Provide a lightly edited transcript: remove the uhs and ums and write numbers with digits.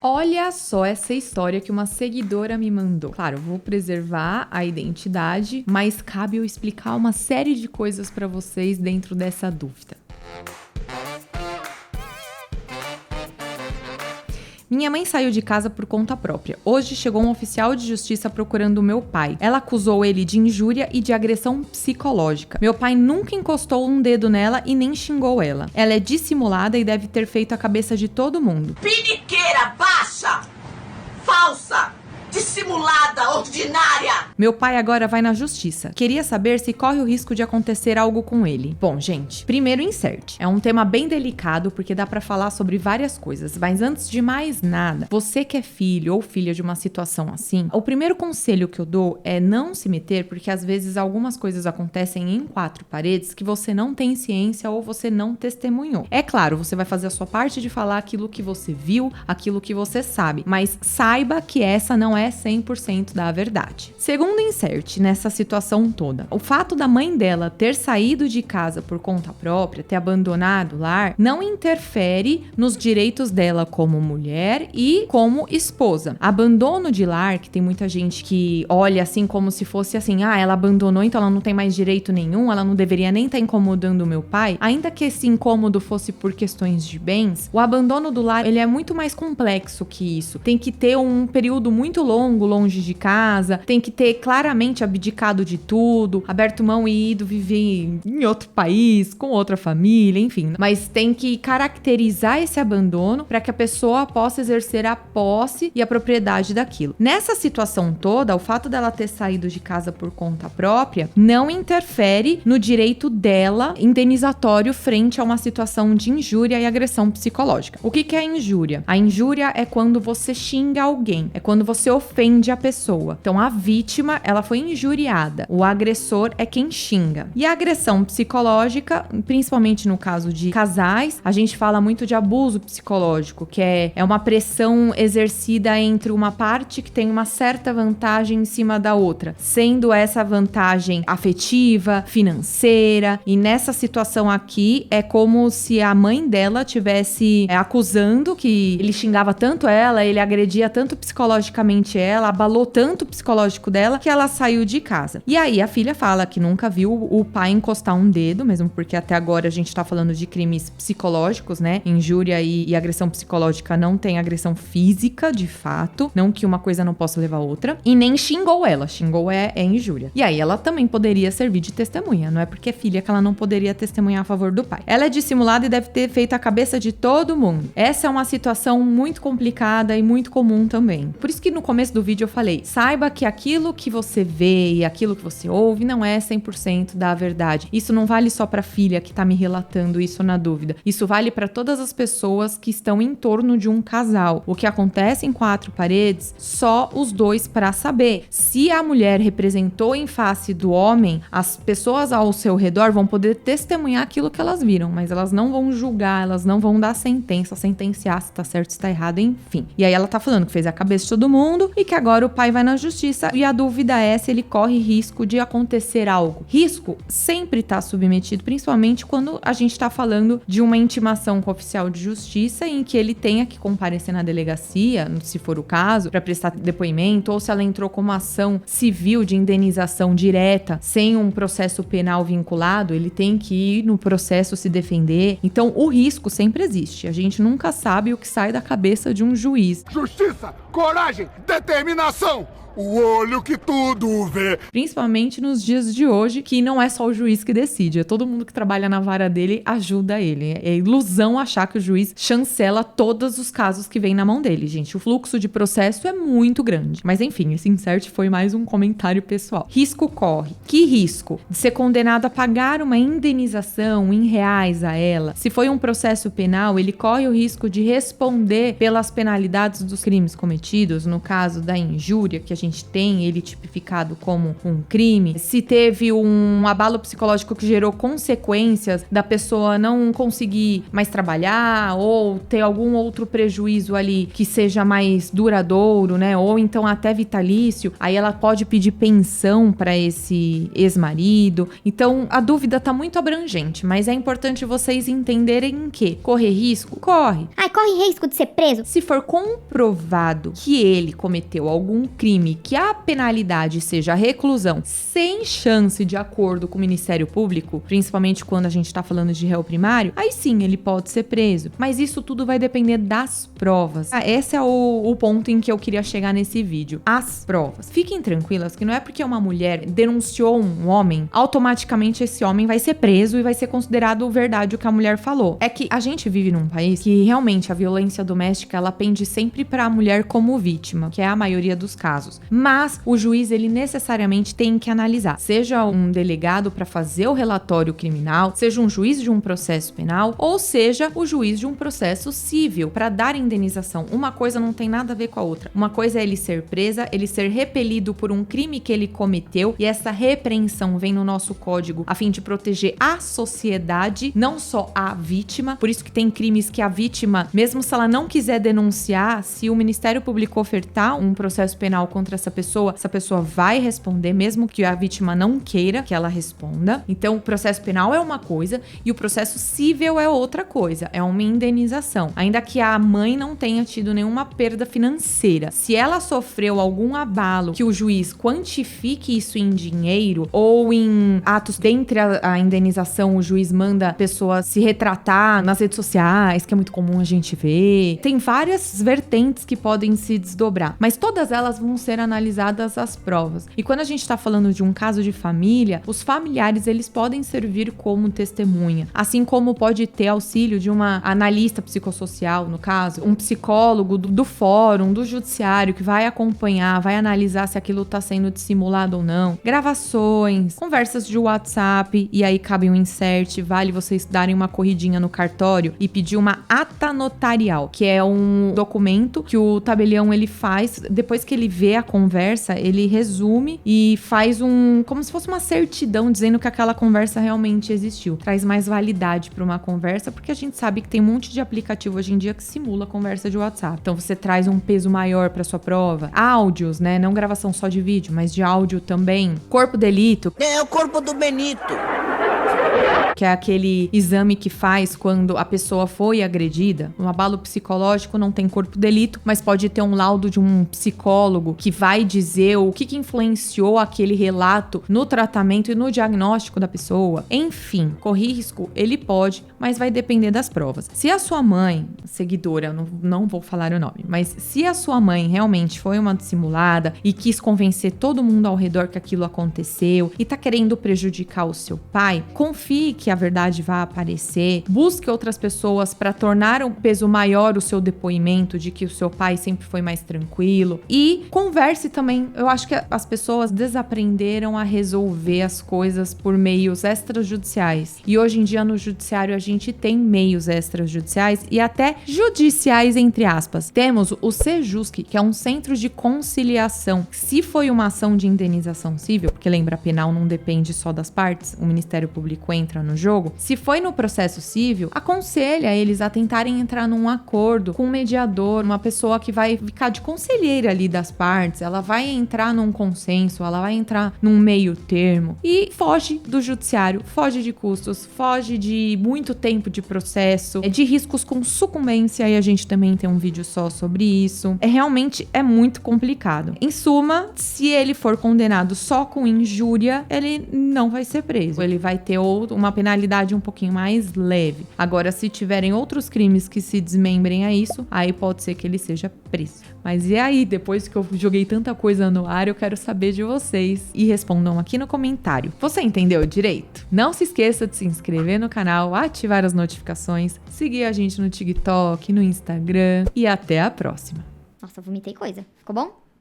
Olha só essa história que uma seguidora me mandou. Claro, eu vou preservar a identidade, mas cabe eu explicar uma série de coisas para vocês dentro dessa dúvida. Minha mãe saiu de casa por conta própria. Hoje chegou um oficial de justiça procurando o meu pai. Ela acusou ele de injúria e de agressão psicológica. Meu pai nunca encostou um dedo nela e nem xingou ela. Ela é dissimulada e deve ter feito a cabeça de todo mundo. Piniqueira, baixa, falsa, dissimulada, ordinária. Meu pai agora vai na justiça. Queria saber se corre o risco de acontecer algo com ele. Bom, gente, primeiro insert. É um tema bem delicado porque dá pra falar sobre várias coisas, mas antes de mais nada, você que é filho ou filha de uma situação assim, o primeiro conselho que eu dou é não se meter, porque às vezes algumas coisas acontecem em quatro paredes que você não tem ciência ou você não testemunhou. É claro, você vai fazer a sua parte de falar aquilo que você viu, aquilo que você sabe, mas saiba que essa não é 100% da verdade. Segundo insert nessa situação toda, o fato da mãe dela ter saído de casa por conta própria, ter abandonado o lar, não interfere nos direitos dela como mulher e como esposa. Abandono de lar, que tem muita gente que olha assim como se fosse assim, ela abandonou, então ela não tem mais direito nenhum, ela não deveria nem estar incomodando o meu pai. Ainda que esse incômodo fosse por questões de bens, o abandono do lar, ele é muito mais complexo que isso. Tem que ter um período muito longe de casa, tem que ter claramente abdicado de tudo, aberto mão e ido viver em outro país, com outra família, enfim. Mas tem que caracterizar esse abandono para que a pessoa possa exercer a posse e a propriedade daquilo. Nessa situação toda, o fato dela ter saído de casa por conta própria não interfere no direito dela indenizatório frente a uma situação de injúria e agressão psicológica. O que é injúria? A injúria é quando você xinga alguém, é quando você ofende a pessoa. Então a vítima, ela foi injuriada. O agressor é quem xinga. E a agressão psicológica, principalmente no caso de casais, a gente fala muito de abuso psicológico, que é uma pressão exercida entre uma parte que tem uma certa vantagem em cima da outra, sendo essa vantagem afetiva, financeira, e nessa situação aqui é como se a mãe dela tivesse acusando que ele xingava tanto ela, ele agredia tanto psicologicamente ela, abalou tanto o psicológico dela que ela saiu de casa. E aí a filha fala que nunca viu o pai encostar um dedo, mesmo porque até agora a gente tá falando de crimes psicológicos, né? Injúria e agressão psicológica não tem agressão física, de fato, não que uma coisa não possa levar a outra, e nem xingou ela, xingou é injúria. E aí ela também poderia servir de testemunha, não é porque é filha que ela não poderia testemunhar a favor do pai. Ela é dissimulada e deve ter feito a cabeça de todo mundo. Essa é uma situação muito complicada e muito comum também. Por isso que no começo do vídeo eu falei, saiba que aquilo que você vê e aquilo que você ouve não é 100% da verdade. Isso não vale só pra filha que tá me relatando isso na dúvida. Isso vale pra todas as pessoas que estão em torno de um casal. O que acontece em quatro paredes, só os dois pra saber. Se a mulher representou em face do homem, as pessoas ao seu redor vão poder testemunhar aquilo que elas viram, mas elas não vão julgar, elas não vão dar sentenciar se tá certo, se tá errado, enfim. E aí ela tá falando que fez a cabeça de todo mundo e que agora o pai vai na justiça e a dúvida é se ele corre risco de acontecer algo. Risco sempre tá submetido, principalmente quando a gente tá falando de uma intimação com o oficial de justiça em que ele tenha que comparecer na delegacia, se for o caso, para prestar depoimento, ou se ela entrou com uma ação civil de indenização direta, sem um processo penal vinculado, ele tem que ir no processo se defender. Então o risco sempre existe. A gente nunca sabe o que sai da cabeça de um juiz. Justiça, coragem, determinação, o olho que tudo vê. Principalmente nos dias de hoje, que não é só o juiz que decide, é todo mundo que trabalha na vara dele ajuda ele. É ilusão achar que o juiz chancela todos os casos que vem na mão dele, gente. O fluxo de processo é muito grande. Mas enfim, esse insert foi mais um comentário pessoal. Risco corre. Que risco? De ser condenado a pagar uma indenização em reais a ela. Se foi um processo penal, ele corre o risco de responder pelas penalidades dos crimes cometidos, no caso da injúria, que a gente gente tem ele tipificado como um crime, se teve um abalo psicológico que gerou consequências da pessoa não conseguir mais trabalhar ou ter algum outro prejuízo ali que seja mais duradouro, né? Ou então até vitalício, aí ela pode pedir pensão para esse ex-marido. Então, a dúvida tá muito abrangente, mas é importante vocês entenderem que correr risco? Corre. Ai, corre risco de ser preso? Se for comprovado que ele cometeu algum crime, que a penalidade seja reclusão sem chance de acordo com o Ministério Público, principalmente quando a gente tá falando de réu primário, aí sim ele pode ser preso. Mas isso tudo vai depender das provas. Esse é o ponto em que eu queria chegar nesse vídeo. As provas. Fiquem tranquilas que não é porque uma mulher denunciou um homem, automaticamente esse homem vai ser preso e vai ser considerado verdade o que a mulher falou. É que a gente vive num país que realmente a violência doméstica ela pende sempre para a mulher como vítima, que é a maioria dos casos. Mas o juiz ele necessariamente tem que analisar, seja um delegado para fazer o relatório criminal, seja um juiz de um processo penal ou seja o juiz de um processo civil para dar indenização. Uma coisa não tem nada a ver com a outra. Uma coisa é ele ser presa, ele ser repelido por um crime que ele cometeu e essa repreensão vem no nosso código a fim de proteger a sociedade, não só a vítima. Por isso que tem crimes que a vítima, mesmo se ela não quiser denunciar, se o Ministério Público ofertar um processo penal contra essa pessoa vai responder, mesmo que a vítima não queira que ela responda. Então, o processo penal é uma coisa e o processo civil é outra coisa, é uma indenização. Ainda que a mãe não tenha tido nenhuma perda financeira, se ela sofreu algum abalo que o juiz quantifique isso em dinheiro ou em atos dentre a indenização, o juiz manda a pessoa se retratar nas redes sociais, que é muito comum a gente ver. Tem várias vertentes que podem se desdobrar, mas todas elas vão ser analisadas as provas. E quando a gente tá falando de um caso de família, os familiares eles podem servir como testemunha, assim como pode ter auxílio de uma analista psicossocial, no caso, um psicólogo do fórum, do judiciário, que vai acompanhar, vai analisar se aquilo tá sendo dissimulado ou não. Gravações, conversas de WhatsApp, e aí cabe um insert, vale vocês darem uma corridinha no cartório e pedir uma ata notarial, que é um documento que o tabelião ele faz, depois que ele vê a conversa, ele resume e faz como se fosse uma certidão dizendo que aquela conversa realmente existiu. Traz mais validade para uma conversa, porque a gente sabe que tem um monte de aplicativo hoje em dia que simula conversa de WhatsApp. Então você traz um peso maior para sua prova. Áudios, né? Não gravação só de vídeo, mas de áudio também. Corpo delito. É o corpo do Benito. Que é aquele exame que faz quando a pessoa foi agredida. Um abalo psicológico não tem corpo delito, mas pode ter um laudo de um psicólogo que vai dizer o que influenciou aquele relato no tratamento e no diagnóstico da pessoa. Enfim, correr risco ele pode, mas vai depender das provas. Se a sua mãe, seguidora, não vou falar o nome, mas se a sua mãe realmente foi uma dissimulada e quis convencer todo mundo ao redor que aquilo aconteceu e tá querendo prejudicar o seu pai, confie que a verdade vai aparecer, busque outras pessoas para tornar um peso maior o seu depoimento de que o seu pai sempre foi mais tranquilo e converse também. Eu acho que as pessoas desaprenderam a resolver as coisas por meios extrajudiciais e hoje em dia no judiciário a gente tem meios extrajudiciais e até judiciais entre aspas. Temos o Sejusc, que é um centro de conciliação. Se foi uma ação de indenização civil, porque lembra, a penal não depende só das partes, o Ministério Público entra no jogo. Se foi no processo civil, aconselha eles a tentarem entrar num acordo com um mediador, uma pessoa que vai ficar de conselheira ali das partes, ela vai entrar num consenso, ela vai entrar num meio termo e foge do judiciário, foge de custos, foge de muito tempo de processo, de riscos com sucumbência, e a gente também tem um vídeo só sobre isso. Realmente é muito complicado. Em suma, se ele for condenado só com injúria, ele não vai ser preso. Ele vai ter uma penalidade um pouquinho mais leve. Agora, se tiverem outros crimes que se desmembrem a isso, aí pode ser que ele seja preso. Mas e aí, depois que eu joguei tanta coisa no ar, eu quero saber de vocês. E respondam aqui no comentário. Você entendeu direito? Não se esqueça de se inscrever no canal, ativar as notificações, seguir a gente no TikTok, no Instagram e até a próxima. Nossa, vomitei coisa. Ficou bom?